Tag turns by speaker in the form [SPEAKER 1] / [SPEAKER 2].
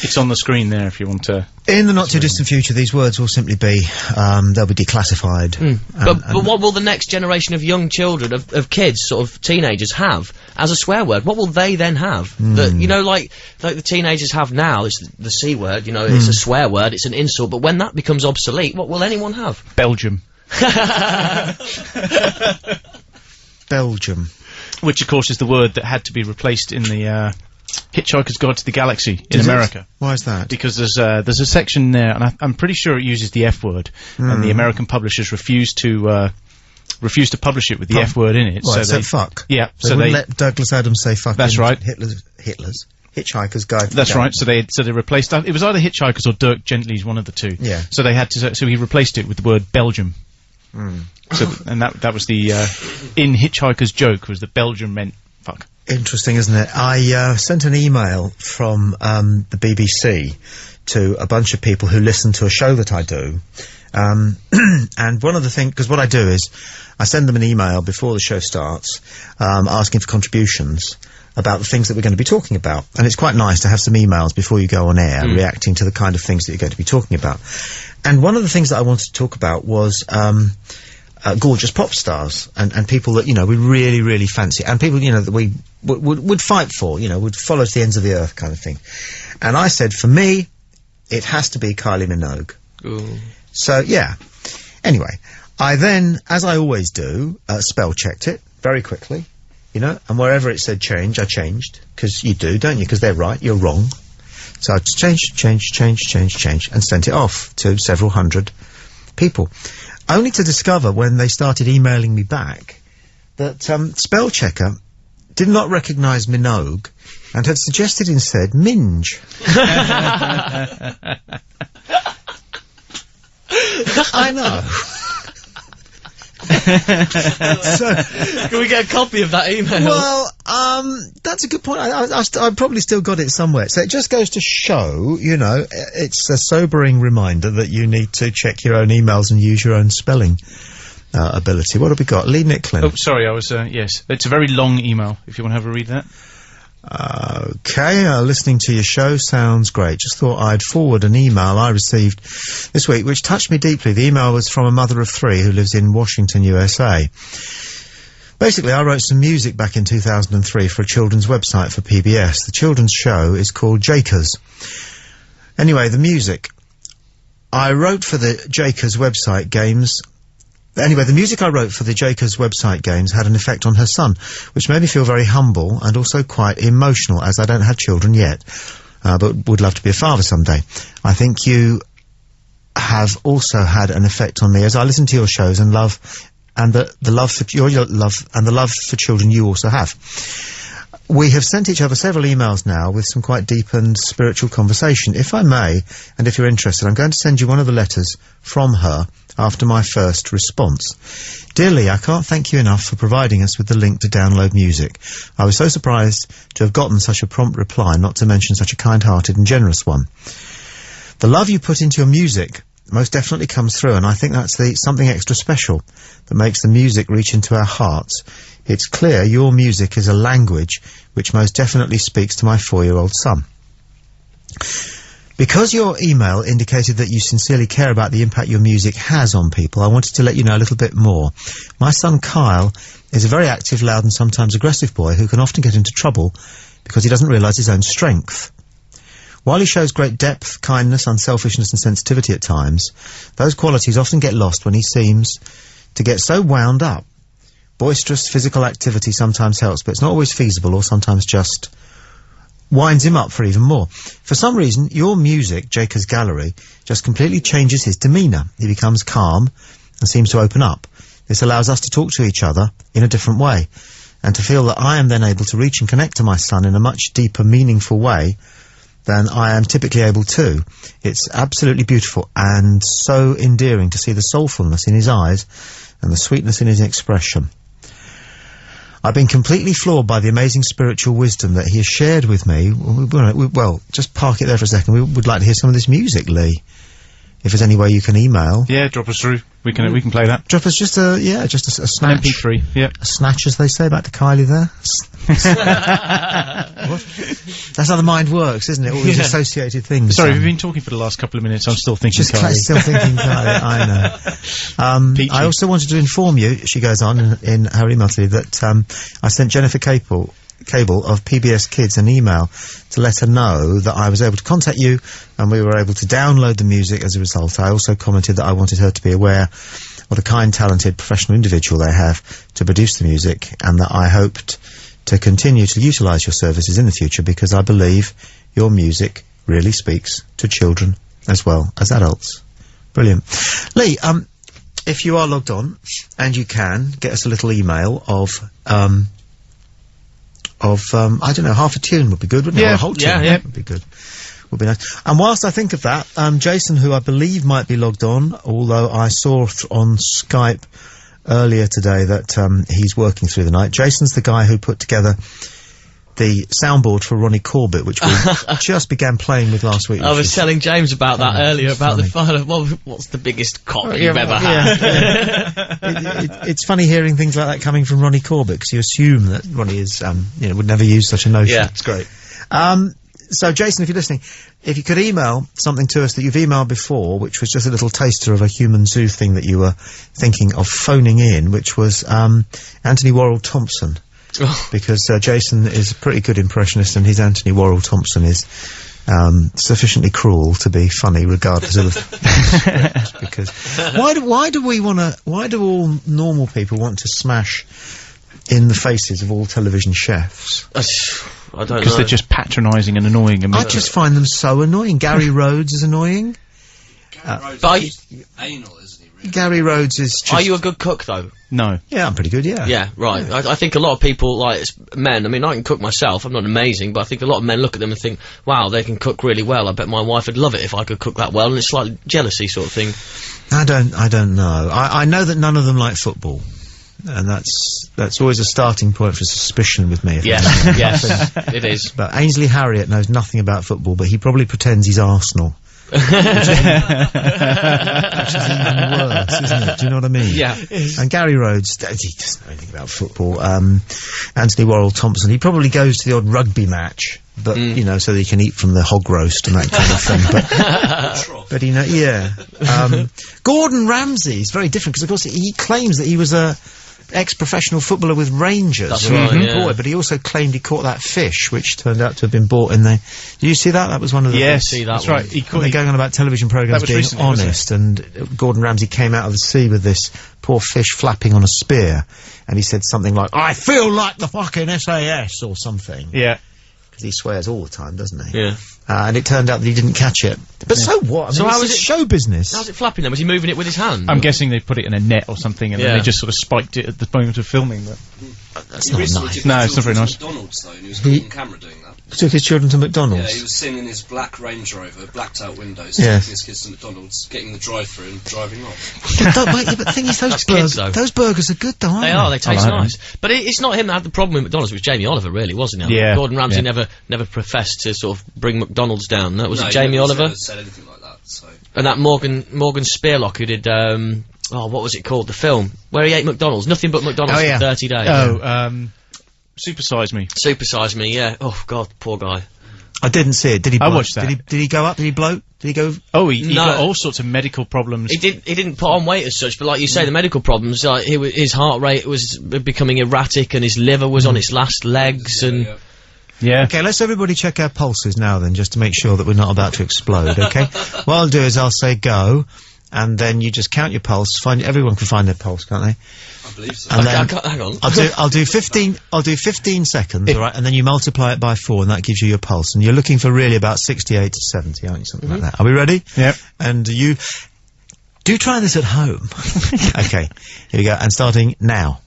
[SPEAKER 1] It's on the screen there if you want to...
[SPEAKER 2] In the not-too-distant future, these words will simply be, they'll be declassified.
[SPEAKER 3] But what will the next generation of young children, of kids, sort of teenagers, have as a swear word? What will they then have? That, you know, like the teenagers have now, it's the C word, you know, it's a swear word, it's an insult, but when that becomes obsolete, what will anyone have?
[SPEAKER 1] Belgium.
[SPEAKER 2] Belgium.
[SPEAKER 1] Which, of course, is the word that had to be replaced in the, Hitchhiker's Guide to the Galaxy in America.
[SPEAKER 2] Why is that?
[SPEAKER 1] Because there's a section there, and I'm pretty sure it uses the F word, and the American publishers refused to publish it with the F word in it.
[SPEAKER 2] Right, so they fuck.
[SPEAKER 1] Yeah,
[SPEAKER 2] so they let Douglas Adams say fuck.
[SPEAKER 1] That's right.
[SPEAKER 2] Hitler's Hitchhiker's Guide.
[SPEAKER 1] That's right. So they replaced that. It was either Hitchhikers or Dirk Gently's, one of the two.
[SPEAKER 2] Yeah.
[SPEAKER 1] So they had to. So he replaced it with the word Belgium. So and that was the in Hitchhiker's joke was that Belgium meant fuck.
[SPEAKER 2] Interesting, isn't it? I sent an email from the BBC to a bunch of people who listen to a show that I do. And one of the things, because what I do is I send them an email before the show starts asking for contributions about the things that we're going to be talking about. And it's quite nice to have some emails before you go on air reacting to the kind of things that you're going to be talking about. And one of the things that I wanted to talk about was gorgeous pop stars and people that, you know, we really, really fancy, and people, you know, that we would fight for, you know, would follow to the ends of the earth kind of thing. And I said, for me, it has to be Kylie Minogue.
[SPEAKER 3] Ooh.
[SPEAKER 2] So, yeah. Anyway, I then, as I always do, spell-checked it very quickly, you know, and wherever it said change, I changed, because you do, don't you? Because they're right, you're wrong. So I just changed, and sent it off to several hundred people. Only to discover, when they started emailing me back, that spell checker did not recognise Minogue and had suggested instead Minge. I know.
[SPEAKER 3] So, can we get a copy of that email?
[SPEAKER 2] Well, that's a good point. I probably still got it somewhere. So it just goes to show, you know, it's a sobering reminder that you need to check your own emails and use your own spelling ability. What have we got? Lee Nicklin.
[SPEAKER 1] Oh, sorry, I was, yes. It's a very long email, if you want to have a read that.
[SPEAKER 2] Okay, listening to your show sounds great. Just thought I'd forward an email I received this week, which touched me deeply. The email was from a mother of three who lives in Washington, USA. Basically, I wrote some music back in 2003 for a children's website for PBS. The children's show is called Jakers. Anyway, the music. I wrote for the Jakers website games... Anyway, the music I wrote for the Jakers website games had an effect on her son, which made me feel very humble and also quite emotional, as I don't have children yet, but would love to be a father someday. I think you have also had an effect on me as I listen to your shows and love, and the love for your love and the love for children you also have. We have sent each other several emails now with some quite deep and spiritual conversation. If I may, and if you're interested, I'm going to send you one of the letters from her after my first response. Dear Lee, I can't thank you enough for providing us with the link to download music. I was so surprised to have gotten such a prompt reply, not to mention such a kind-hearted and generous one. The love you put into your music most definitely comes through, and I think that's something extra special that makes the music reach into our hearts. It's clear your music is a language which most definitely speaks to my 4-year-old son. Because your email indicated that you sincerely care about the impact your music has on people, I wanted to let you know a little bit more. My son Kyle is a very active, loud and sometimes aggressive boy who can often get into trouble because he doesn't realise his own strength. While he shows great depth, kindness, unselfishness and sensitivity at times, those qualities often get lost when he seems to get so wound up. Boisterous physical activity sometimes helps, but it's not always feasible, or sometimes just winds him up for even more. For some reason, your music, Jakers Gallery, just completely changes his demeanour. He becomes calm and seems to open up. This allows us to talk to each other in a different way, and to feel that I am then able to reach and connect to my son in a much deeper, meaningful way than I am typically able to. It's absolutely beautiful and so endearing to see the soulfulness in his eyes and the sweetness in his expression. I've been completely floored by the amazing spiritual wisdom that he has shared with me. Well, just park it there for a second. We would like to hear some of this music, Lee. if there's any way you can email.
[SPEAKER 1] Yeah, drop us through. We can play that.
[SPEAKER 2] Drop us just a snatch.
[SPEAKER 1] MP3, yeah.
[SPEAKER 2] A snatch, as they say, back to Kylie there. What? That's how the mind works, isn't it? All these associated things.
[SPEAKER 1] Sorry, we've been talking for the last couple of minutes. I'm still thinking Kylie.
[SPEAKER 2] Still thinking Kylie, I know. I also wanted to inform you, she goes on in her email to you, that I sent Jennifer Cable of PBS Kids an email to let her know that I was able to contact you and we were able to download the music as a result. I also commented that I wanted her to be aware of the kind, talented, professional individual they have to produce the music, and that I hoped to continue to utilise your services in the future because I believe your music really speaks to children as well as adults. Brilliant. Lee, if you are logged on, and you can, get us a little email of I don't know, half a tune would be good, wouldn't it? Or a whole tune would be good. Would be nice. And whilst I think of that, Jason, who I believe might be logged on, although I saw on Skype earlier today that he's working through the night. Jason's the guy who put together the soundboard for Ronnie Corbett, which we just began playing with last week.
[SPEAKER 3] I was telling James about that earlier, about the final. What's the biggest cock you've ever had?
[SPEAKER 2] It's funny hearing things like that coming from Ronnie Corbett, because you assume that Ronnie is, would never use such a notion.
[SPEAKER 3] Yeah, it's great.
[SPEAKER 2] So, Jason, if you're listening, if you could email something to us that you've emailed before, which was just a little taster of a human zoo thing that you were thinking of phoning in, which was Anthony Worrell Thompson. Because Jason is a pretty good impressionist, and his Anthony Worrell Thompson is sufficiently cruel to be funny, regardless of the because why do all normal people want to smash in the faces of all television chefs?
[SPEAKER 3] I don't know.
[SPEAKER 1] Because they're just patronising and annoying.
[SPEAKER 2] I just find them so annoying. Gary Rhodes is annoying.
[SPEAKER 4] Rhodes is anal, isn't he, really?
[SPEAKER 2] Gary Rhodes is just...
[SPEAKER 3] Are you a good cook, though?
[SPEAKER 1] No.
[SPEAKER 2] Yeah, I'm pretty good, yeah.
[SPEAKER 3] Yeah, right. Yeah. I think a lot of people, like, men, I mean, I can cook myself, I'm not amazing, but I think a lot of men look at them and think, wow, they can cook really well, I bet my wife would love it if I could cook that well, and it's like jealousy sort of thing.
[SPEAKER 2] I don't know. I know that none of them like football. And that's always a starting point for suspicion with me.
[SPEAKER 3] Yes, it is.
[SPEAKER 2] But Ainsley Harriott knows nothing about football, but he probably pretends he's Arsenal. which is even worse, isn't it? Do you know what I mean?
[SPEAKER 3] Yeah.
[SPEAKER 2] And Gary Rhodes, he doesn't know anything about football. Anthony Worrell Thompson, he probably goes to the odd rugby match, but, so that he can eat from the hog roast and that kind of thing. But Gordon Ramsay is very different, because, of course, he claims that he was a ex-professional footballer with Rangers.
[SPEAKER 3] That's right, yeah.
[SPEAKER 2] But he also claimed he caught that fish, which turned out to have been bought in the... Did you see that? That was one of the...
[SPEAKER 1] Yes, that's right.
[SPEAKER 2] They're going on about television programmes being recently, honest, and Gordon Ramsay came out of the sea with this poor fish flapping on a spear, and he said something like, "I feel like the fucking SAS," or something.
[SPEAKER 1] Yeah.
[SPEAKER 2] Because he swears all the time, doesn't he?
[SPEAKER 3] Yeah.
[SPEAKER 2] And it turned out that he didn't catch it. But so what? I mean,
[SPEAKER 3] so how is
[SPEAKER 2] it show business?
[SPEAKER 3] How's it flapping then? Was he moving it with his hand?
[SPEAKER 1] I'm guessing they put it in a net or something, and then they just sort of spiked it at the moment of filming. But
[SPEAKER 2] that's not nice.
[SPEAKER 4] No,
[SPEAKER 1] it's not very nice.
[SPEAKER 4] McDonald's though, and he was caught on camera doing that.
[SPEAKER 2] Took his children to McDonald's?
[SPEAKER 4] Yeah, he was sitting in his black Range Rover, blacked out windows,
[SPEAKER 2] yes,
[SPEAKER 4] taking his kids to McDonald's, getting the drive-through and driving off.
[SPEAKER 2] But the thing is, those burgers are good though, aren't they?
[SPEAKER 3] They are, they taste nice. But it's not him that had the problem with McDonald's, it was Jamie Oliver, really, wasn't it?
[SPEAKER 1] Yeah.
[SPEAKER 3] Gordon Ramsay never professed to sort of bring McDonald's down. That was Jamie Oliver?
[SPEAKER 4] Never said anything like that, so.
[SPEAKER 3] And that Morgan Spearlock who did, what was it called? The film, where he ate McDonald's, nothing but McDonald's for 30 days.
[SPEAKER 1] Super Size Me.
[SPEAKER 3] Super Size Me, yeah. Oh, God, poor guy.
[SPEAKER 2] I didn't see it. Did he bloat?
[SPEAKER 1] I watched that.
[SPEAKER 2] Did he go up? Did he bloat? Did he go...
[SPEAKER 1] Oh, he got all sorts of medical problems.
[SPEAKER 3] He didn't put on weight as such, but like you say, the medical problems, like, his heart rate was becoming erratic, and his liver was on its last legs, and...
[SPEAKER 1] Yeah.
[SPEAKER 2] Okay, let's everybody check our pulses now then, just to make sure that we're not about to explode, okay? What I'll do is I'll say go, and then you just count your pulse. Everyone can find their pulse, can't they?
[SPEAKER 4] I believe so.
[SPEAKER 2] And then
[SPEAKER 3] hang on.
[SPEAKER 2] I'll do 15 seconds, alright, and then you multiply it by 4, and that gives you your pulse. And you're looking for really about 68 to 70, aren't you? Something like that. Are we ready?
[SPEAKER 1] Yep.
[SPEAKER 2] And you... Do try this at home. Okay, here we go, and starting now.